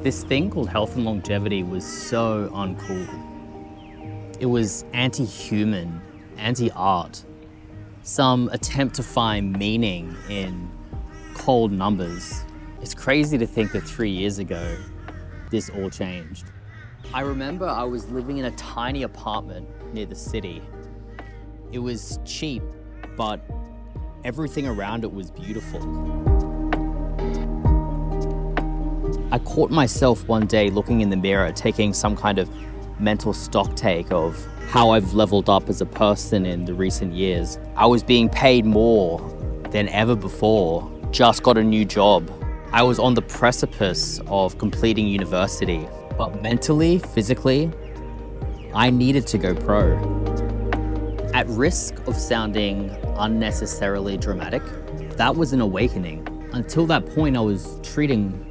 This thing called health and longevity was so uncool. It was anti-human, anti-art. Some attempt to find meaning in cold numbers. It's crazy to think that 3 years ago, this all changed. I remember I was living in a tiny apartment near the city. It was cheap, but everything around it was beautiful. I caught myself one day looking in the mirror, taking some kind of mental stock take of how I've leveled up as a person in the recent years. I was being paid more than ever before, just got a new job. I was on the precipice of completing university, but mentally, physically, I needed to go pro. At risk of sounding unnecessarily dramatic, that was an awakening. Until that point, I was treating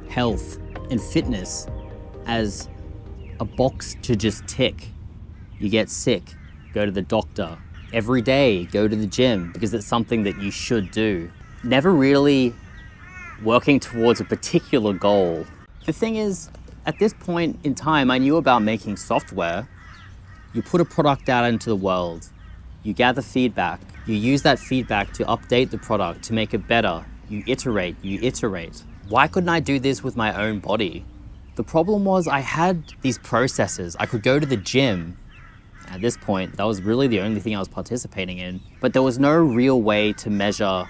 health and fitness as a box to just tick. You get sick, go to the doctor. Every day, go to the gym because it's something that you should do. Never really working towards a particular goal. The thing is, at this point in time, I knew about making software. You put a product out into the world, you gather feedback, you use that feedback to update the product, to make it better. You iterate. Why couldn't I do this with my own body? The problem was I had these processes. I could go to the gym. At this point, that was really the only thing I was participating in, but there was no real way to measure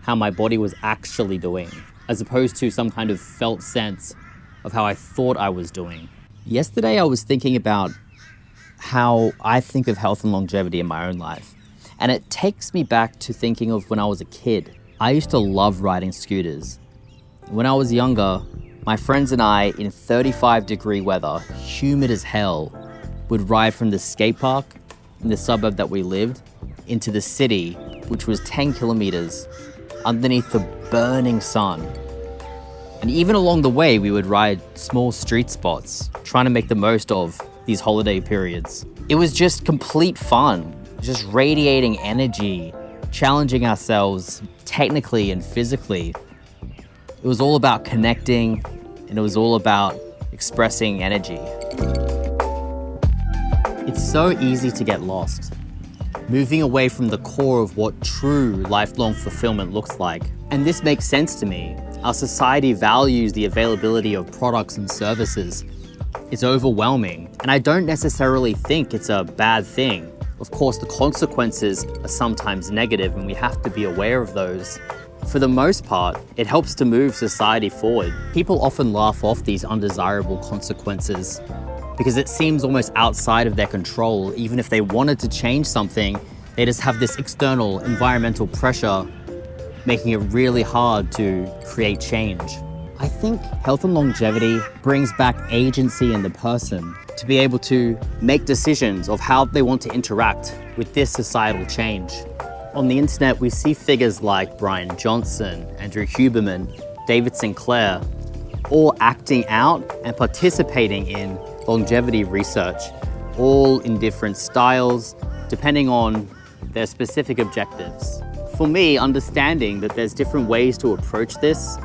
how my body was actually doing, as opposed to some kind of felt sense of how I thought I was doing. Yesterday, I was thinking about how I think of health and longevity in my own life, and it takes me back to thinking of when I was a kid. I used to love riding scooters. When I was younger, my friends and I, in 35-degree weather, humid as hell, would ride from the skate park in the suburb that we lived into the city, which was 10 kilometers underneath the burning sun. And even along the way, we would ride small street spots, trying to make the most of these holiday periods. It was just complete fun, just radiating energy, challenging ourselves technically and physically. It was all about connecting, and it was all about expressing energy. It's so easy to get lost, moving away from the core of what true lifelong fulfillment looks like. And this makes sense to me. Our society values the availability of products and services. It's overwhelming, and I don't necessarily think it's a bad thing. Of course, the consequences are sometimes negative, and we have to be aware of those. For the most part, it helps to move society forward. People often laugh off these undesirable consequences because it seems almost outside of their control. Even if they wanted to change something, they just have this external environmental pressure making it really hard to create change. I think health and longevity brings back agency in the person to be able to make decisions of how they want to interact with this societal change. On the internet, we see figures like Brian Johnson, Andrew Huberman, David Sinclair, all acting out and participating in longevity research, all in different styles, depending on their specific objectives. For me, understanding that there's different ways to approach this,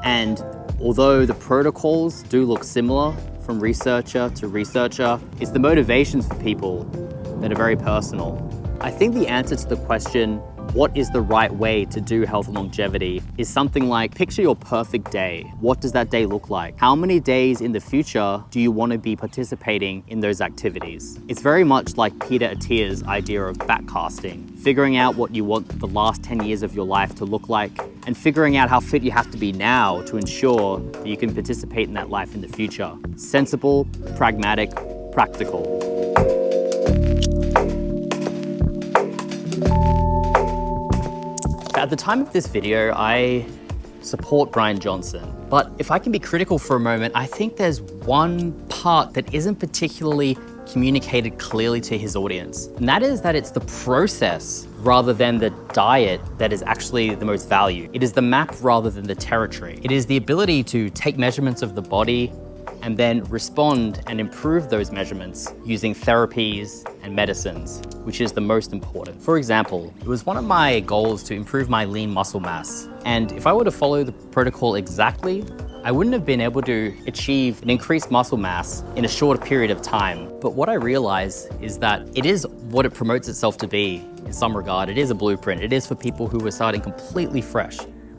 and although the protocols do look similar from researcher to researcher, it's the motivations for people that are very personal. I think the answer to the question, what is the right way to do health and longevity, is something like, picture your perfect day. What does that day look like? How many days in the future do you want to be participating in those activities? It's very much like Peter Attia's idea of backcasting, figuring out what you want the last 10 years of your life to look like, and figuring out how fit you have to be now to ensure that you can participate in that life in the future. Sensible, pragmatic, practical. At the time of this video, I support Brian Johnson. But if I can be critical for a moment, I think there's one part that isn't particularly communicated clearly to his audience. And that is that it's the process rather than the diet that is actually the most valued. It is the map rather than the territory. It is the ability to take measurements of the body and then respond and improve those measurements using therapies and medicines, which is the most important. For example, it was one of my goals to improve my lean muscle mass. And if I were to follow the protocol exactly, I wouldn't have been able to achieve an increased muscle mass in a shorter period of time. But what I realize is that it is what it promotes itself to be in some regard. It is a blueprint. It is for people who are starting completely fresh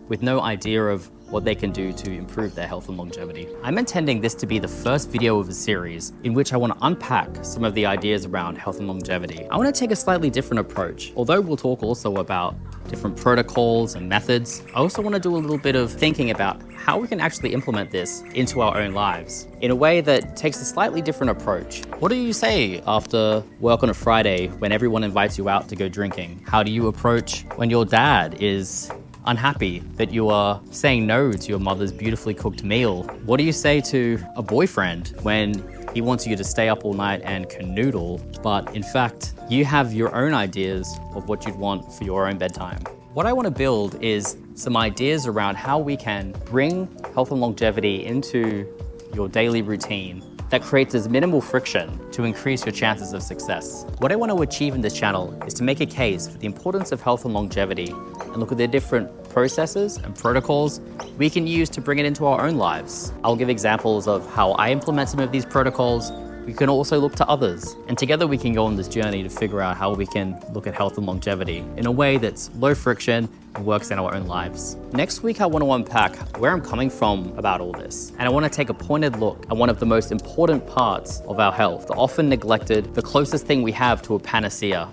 with no idea of what they can do to improve their health and longevity. I'm intending this to be the first video of a series in which I want to unpack some of the ideas around health and longevity. I want to take a slightly different approach. Although we'll talk also about different protocols and methods, I also want to do a little bit of thinking about how we can actually implement this into our own lives in a way that takes a slightly different approach. What do you say after work on a Friday when everyone invites you out to go drinking? How do you approach when your dad is unhappy that you are saying no to your mother's beautifully cooked meal? What do you say to a boyfriend when he wants you to stay up all night and canoodle, but in fact, you have your own ideas of what you'd want for your own bedtime? What I want to build is some ideas around how we can bring health and longevity into your daily routine that creates as minimal friction to increase your chances of success. What I want to achieve in this channel is to make a case for the importance of health and longevity and look at the different processes and protocols we can use to bring it into our own lives. I'll give examples of how I implement some of these protocols. We can also look to others, and together we can go on this journey to figure out how we can look at health and longevity in a way that's low friction and works in our own lives. Next week, I want to unpack where I'm coming from about all this, and I want to take a pointed look at one of the most important parts of our health, the often neglected, the closest thing we have to a panacea.